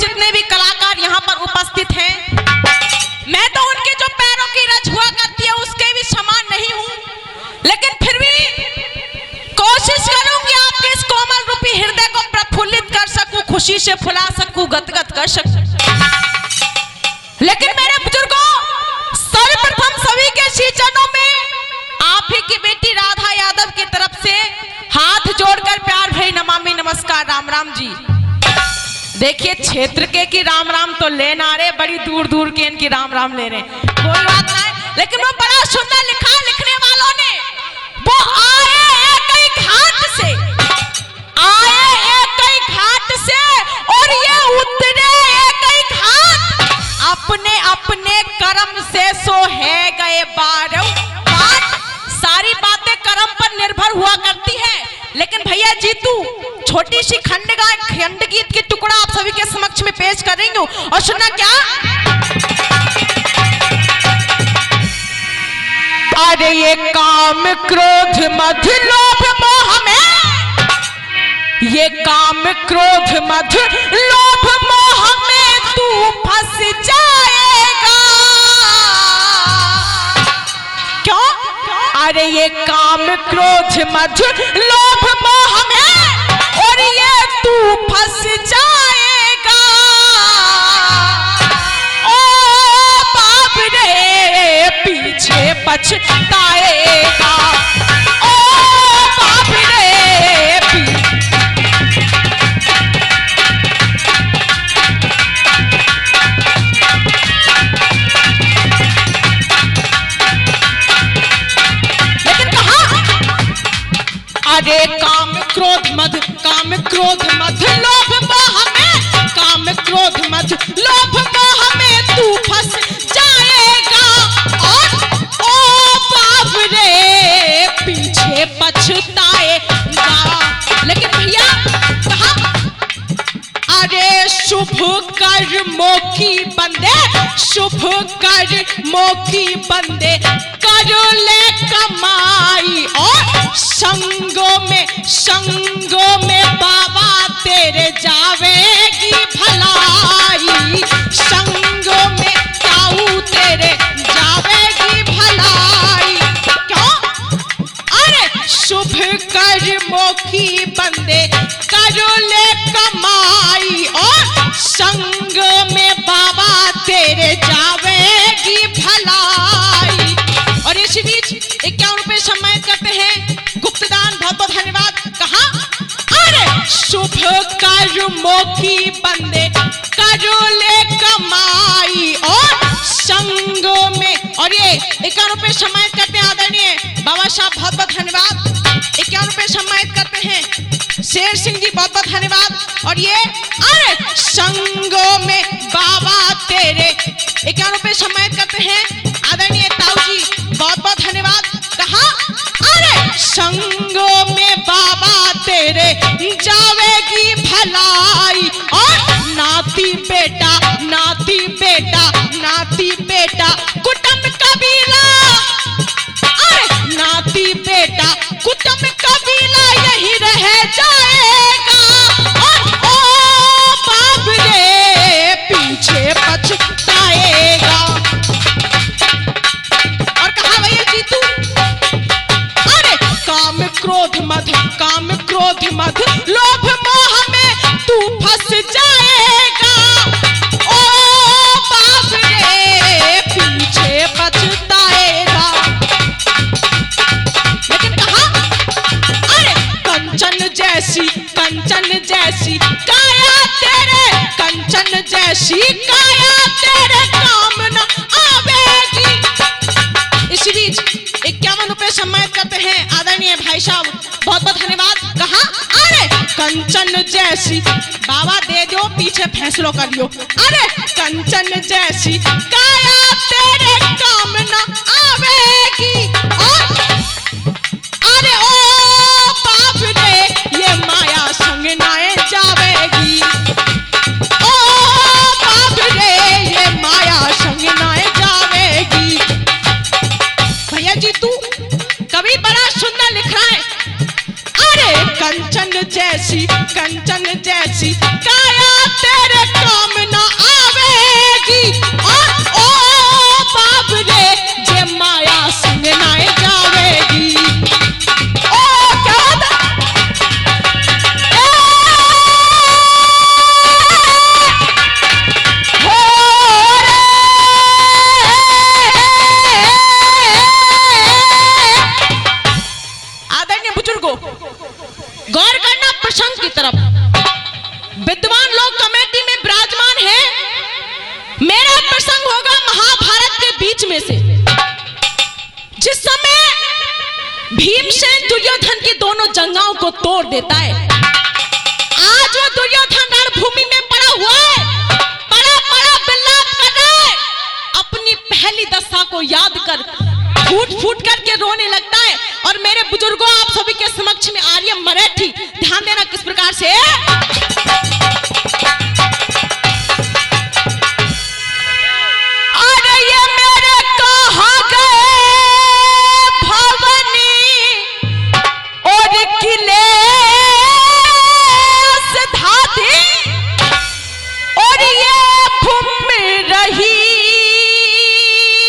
जितने भी कलाकार यहाँ पर उपस्थित हैं, मैं तो उनके जो पैरों की रज हुआ करती है उसके भी समान नहीं हूँ, लेकिन फिर भी कोशिश करूंगी आपके इस कोमल रूपी हृदय को प्रफुल्लित कर सकूं, खुशी से फुला सकूं, गदगद कर सकूं। लेकिन मेरे बुजुर्गों, सर्वप्रथम सभी के श्री चरणों में आप ही की बेटी राधा यादव की तरफ से हाथ जोड़कर प्यार भरी नमामि नमस्कार, राम राम जी। देखिए क्षेत्र के की राम राम तो ले ना रहे, बड़ी दूर दूर के इनकी राम राम ले रहे, कोई बात नहीं, लेकिन वो बड़ा सुंदर लिखा है लिखने वालों ने। वो आए एक ही घाट से, आए एक ही घाट से और ये उतरे एक ही घाट, अपने अपने कर्म से सो है गए बार। सारी बातें कर्म पर निर्भर हुआ करती है, लेकिन भैया जीतू छोटी सी खंड गीत की टुकड़ा आप सभी के समक्ष में पेश कर रही हूँ, और सुनना क्या। अरे ये काम क्रोध मध लोभ मोह में, ये काम क्रोध मध लोभ मोह में तू फंस जाएगा। क्यों? अरे ये काम क्रोध मध लोभ मोह में और ये तू फंस जाएगा। ओ बाप रे पीछे पछताएगा, ओ बाप रे लेकिन कहा, अरे काम क्रोध मद लोभ मोह में, काम क्रोध मद लोभ मोह में तू फंस जाएगा। और ओ बाप रे पीछे पछताएगा। लेकिन भैया कहा, अरे शुभ कर्मों की बंदे, शुभ कर्मों की बंदे कर ले कमाई, और संगों में बाबा तेरे जावेगी भलाई, संगों में ताऊ तेरे जावेगी भलाई। क्यों? अरे शुभ कर्मों की बंदे करो ले कमाई, और संग में बाबा तेरे जावेगी भलाई। और इसी बीच 51 रुपए सम्मानित करते हैं, गुप्तदान बहुत बहुत धन्यवाद। कहा, अरे शुभ कर्मों की बंदे करो ले कमाई, और संगों में, और ये 51 रुपए सम्मानित करते हैं आदरणीय बाबा साहब, बहुत बहुत धन्यवाद। 51 रुपए सम्मानित करते हैं शेर सिंह जी, बहुत बहुत धन्यवाद। और ये अरे संगों में बाबा तेरे 51 रुपए सम्मानित करते हैं आदरणीय ताऊ जी, बहुत बहुत धन्यवाद। कहा, अरे संगों में बाबा तेरे जावेगी भलाई, और नाती बेटा नाती बेटा नाती बेटा कुटुंब कबीला, अरे नाती बेटा कुटुंब कबीला यही रह जाएगा। और ओ बाप रे पीछे पछताएगा। और कहा भैया जीतू, अरे काम क्रोध मध लोभ मोह में तू फंस जाएगा। ओ बाप रे पीछे पछताएगा। लेकिन कहा, अरे कंचन जैसी काया तेरे, कंचन जैसी काया तेरे काम न आवेगी। इस बीच 51 रुपए सम्मानित करते हैं आदरणीय भाई साहब, बहुत बहुत धन्यवाद। कहा, अरे कंचन जैसी बाबा दे दो, पीछे फैसलो कर लियो। अरे कंचन जैसी काया तेरे काम न आवेगी, और अरे ओ बाप रे ये माया संग नाए जावेगी। ओ बाप रे ये माया संग नाए जावेगी। भैया जी तू कभी बड़ा सुंदर लिख रहा है, अरे कंचन जैसी काया तेरे काम भीमसेन दुर्योधन की दोनों जंगाओं को तोड़ देता है। आज वो दुर्योधन रणभूमि में पड़ा हुआ है, बड़ा बड़ा विलाप कर रहा है, अपनी पहली दशा को याद कर फूट फूट करके रोने लगता है। और मेरे बुजुर्गों, आप सभी के समक्ष में आर्य मराठी, ध्यान देना किस प्रकार से। अरे ये मेरे कहाँ गए भवनी और किले धाती, और ये घूम रही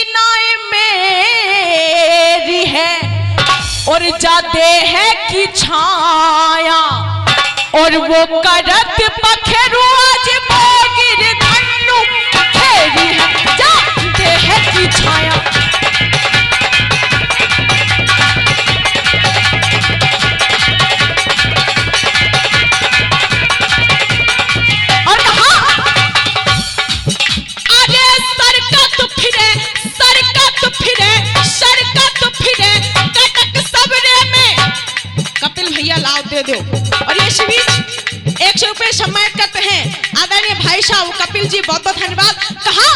नाय मेरी है, और जाते है की छाया, और वो करत पखेरु आज मोगिर धनु फेरी है, जाते है की छाया। और कहा अरे सरकत फिरे, सरकत फिरे, सरकत फिरे, कटक सबरे में। कपिल भैया लाओ दे दो। और ये बीच 100 रुपए सम्मानित करते हैं आदरणीय भाई साहब कपिल जी, बहुत बहुत धन्यवाद। कहा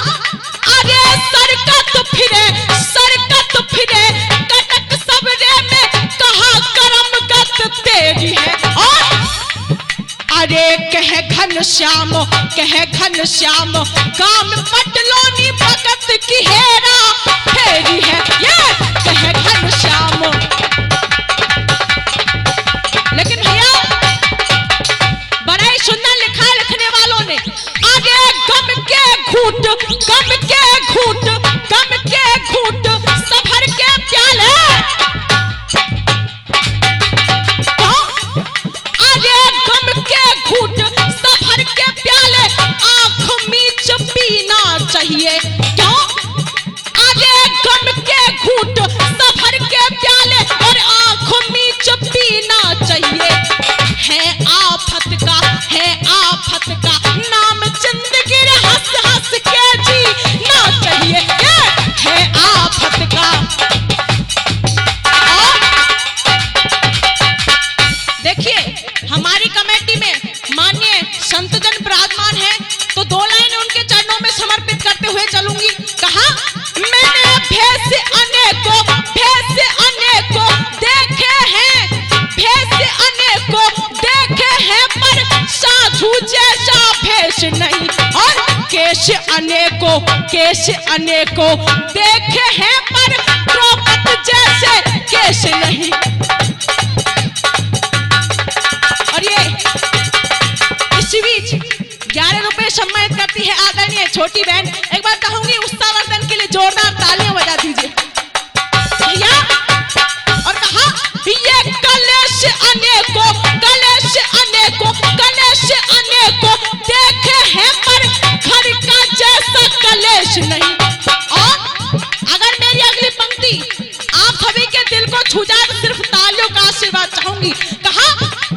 अरे सरकत फिरे, सरकत फिरे, कटक सबरे में, कहा करमगत तेरी है। और अरे कह घन श्याम, कह घन श्याम, काम पटलोनी भगत की हेरा फेरी है, ये कह घन श्याम। लेकिन भैया बड़ा ही सुंदर लिखा है लिखने वालों ने, आगे गम के घूट, गम के घूट, गम के घूट सभर के प्याले, आगे गम के घूट सभर के प्याले, आंख मीच पीना चाहिए। क्यों? आगे गम के घूट सभर के प्याले और आंख मीच पीना चाहिए। है आफत का, है आफत का नाम जिंदगी हंस हंस के जीना चाहिए, ये है आफत का। देखिए हमारी कमेटी में माननीय संतजन विराजमान है, तो 2 लाइन उनके चरणों में समर्पित करते हुए चलूंगी। कहा मैंने भेष अनेकों, भेष अनेकों देखे हैं, भेष अनेकों देखे हैं, पर साधु जैसा भेष नहीं। और केश अनेकों, केश अनेकों देखे हैं, पर द्रौपद जैसे केश नहीं। और ये इसी बीच 11 रुपए सम्मानित करती है आदरणीय छोटी बहन। एक बार कहूंगी उत्साहवर्धन के लिए जोरदार तालियां बजा दीजिए भैया। और कहा ये कलेश अनेकों, कलेश अनेकों, कलेश अनेकों देखे हैं, पर घर का जैसा कलेश नहीं। और अगर मेरी अगली पंक्ति आप सभी के दिल को छू जाए तो सिर्फ तालियों का आशीर्वाद चाहूंगी। कहा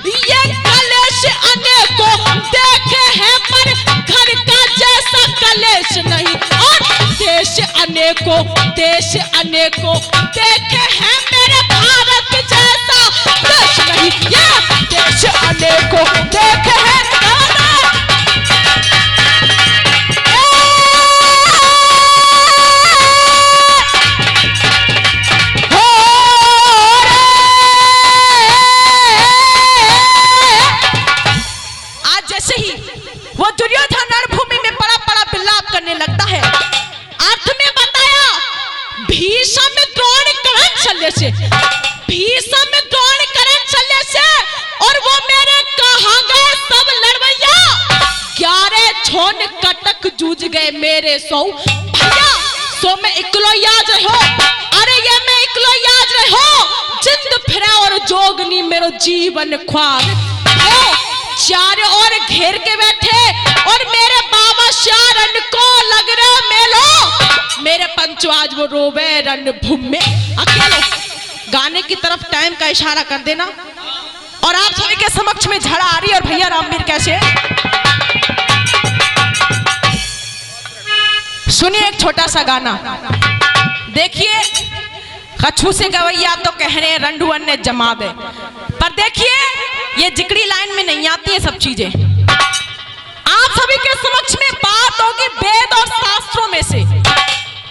ये कलेश अनेकों देखे हैं, पर घर का जैसा कलेश नहीं। और देश अनेकों, देश अनेकों देखे हैं, मेरे भारत जैसा देश नहीं। ये देश अनेकों देखे हैं, वो दुर्योधन रणभूमि में बड़ा बड़ा विलाप करने लगता है। अर्थ में बताया भीषम द्रोण करण शल्य से, भीषम द्रोण करण शल्य से, और वो मेरे कहाँ गए सब लड़वैया, 11 छोन कटक जूझ गए मेरे 100 भैया। सो में इकलो याद रहो, अरे ये मैं इकलो याद रहो, जिंद फिरा और जोगनी मेरो जीवन ख्वार। चारों ओर घेर के बैठे और मेरे बाबा शारण को लग रहा मेलो, मेरे पंचो आज वो रोवे रणभूमि में अकेले। गाने की तरफ टाइम का इशारा कर देना। और आप सभी के समक्ष में झड़ा आ रही है। और भैया रामवीर कैसे, सुनिए एक छोटा सा गाना। देखिए कछु से गवैया तो कह रहे रंडुअन ने जमा दे। पर देखिए ये जिकड़ी लाइन में नहीं आती है सब चीजें। आप सभी के समक्ष में बात होगी वेद और शास्त्रों में से,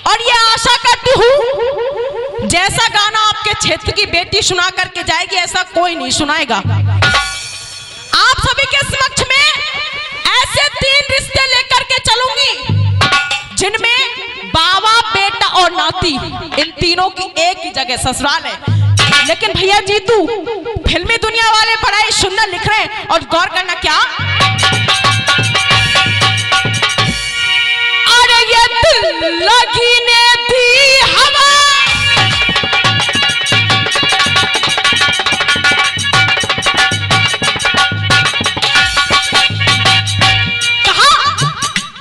और ये आशा करती हूं जैसा गाना आपके क्षेत्र की बेटी सुना करके जाएगी ऐसा कोई नहीं सुनाएगा। आप सभी के समक्ष में ऐसे 3 रिश्ते लेकर के चलूंगी जिनमें बाबा, बेटा और नाती, इन तीनों की एक ही जगह ससुराल है। लेकिन भैया जीतू फिल्मी दुनिया वाले बड़ा ही सुंदर लिख रहे हैं, और गौर करना क्या, अरे ये दिल लगी ने दी हवा, कहा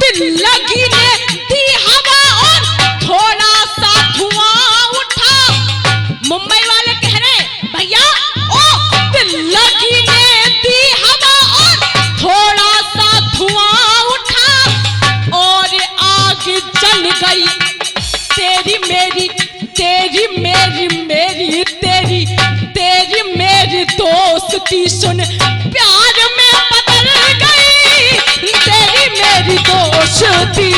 दिल लगी ने दी हवा और थोड़ा सा धुआं उठा। मुंबई वाले कह रहे भैया ओ दिल लगी ने दी हवा और थोड़ा सा धुआं उठा, और आग जल गई तेरी मेरी, तेरी मेरी मेरी तेरी, तेरी मेरी दोस्ती सुन प्यार में बदल गई, तेरी मेरी दोस्ती।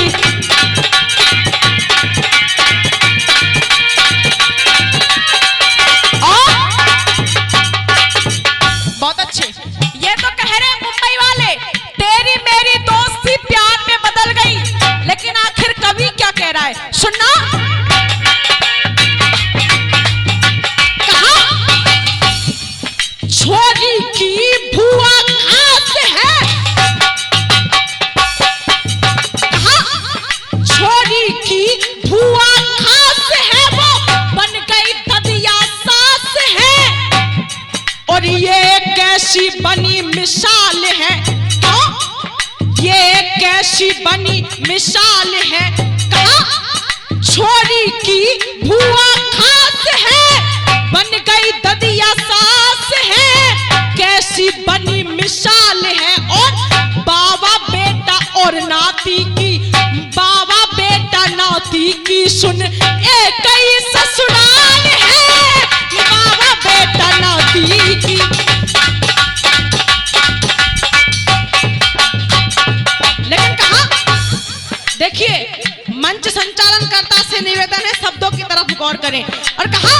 बहुत अच्छे, ये तो कह रहे हैं मुंबई वाले तेरी मेरी दोस्ती प्यार में बदल गई, लेकिन आखिर कवि क्या कह रहा है सुनना, कहा छोरी की भुआ खास है, कहा छोरी की भुआ खास है, वो बन गई ददिया सास है, और ये कैसी बनी मिसाल है, ये कैसी बनी मिसाल है, कहा छोरी की भुआ खास है, बन गई ददिया सास है, कैसी बनी मिसाल है, और बाबा बेटा और नाती की, बाबा बेटा नाती की सुन एक ही ससुराल है, बाबा बेटा नाती की। लेकिन कहा देखिए मंच संचालनकर्ता से निवेदन है शब्दों की तरफ गौर करें, और कहा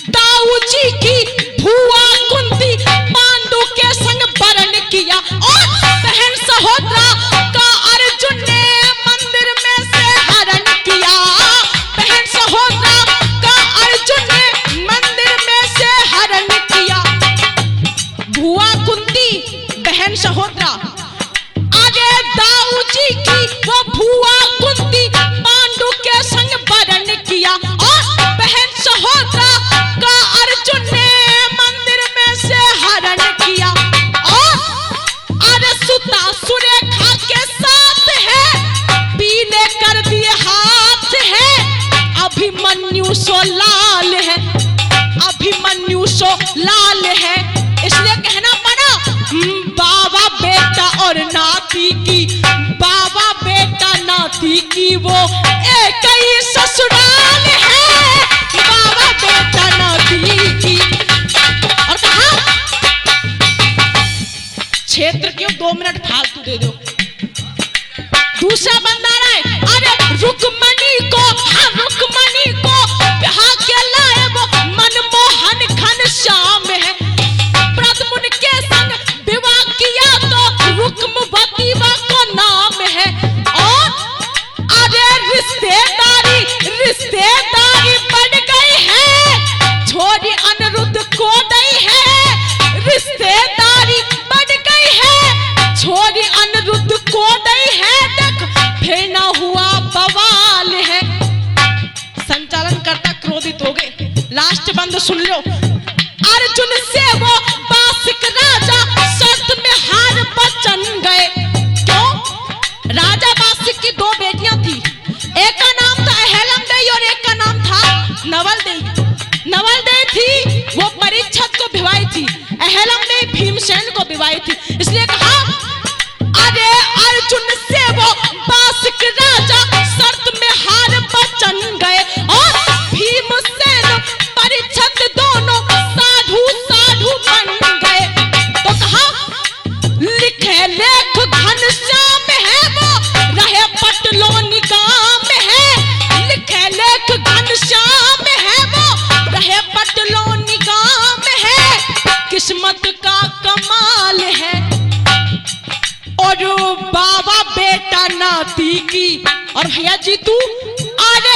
दाऊ जी की भुआ कुंती पांडु के संग वरण किया, और बहन सहोदरा का अर्जुन ने मंदिर में से हरण किया, बहन सहोदरा का अर्जुन ने मंदिर में से हरण किया, भुआ कुंती बहन सहोदरा, आगे दाऊ जी की वो भुआ कुंती पांडु के संग वरण किया, और बहन सहोदरा का अर्जुन ने मंदिर में से हरण किया, और अरे सुता सुरेखा के साथ है, पीले कर दिए हाथ है, अभिमन्यु सो लाल है, अभिमन्यु सो लाल है, इसलिए कहना पड़ा बाबा बेटा और नाती की, बाबा बेटा नाती की वो एक ही ससुराल है, बाबा बेटा नाती की। और कहा क्षेत्र क्यों 2 मिनट फालतू दे दो। दूसरा बंदा रहा है, अरे रुकमणी को, हाँ रुकमणी को ब्याह के लाए वो मनमोहन घन श्याम है, प्रद्युम्न के संग विवाह किया तो रुक्मवती को नाम है, और अरे रिश्तेदारी रिश्तेदारी बढ़ गई है, छोरी अनिरुद्ध को गई है, रिश्तेदारी बढ़ गई है, छोरी अनिरुद्ध को गई है, देख फिर ना हुआ बवाल है। संचालनकर्ता क्रोधित हो गए, लास्ट बंद सुन लो, अर्जुन से वो बासिक राजा शर्त में हार बचन गए, क्यों? राजा बासिक की 2 बेटियां थी, एक का नाम था अहलम देई और एक का नाम था नवल देई। नवल देई थी वो परीक्षित को भिवाई थी, अहलम देई भीमसेन को भिवाई थी, इसलिए कहा अरे अर्जुन से वो बासिक राजा शर्त में हार बचन गए, और की। और भैया जी तू अरे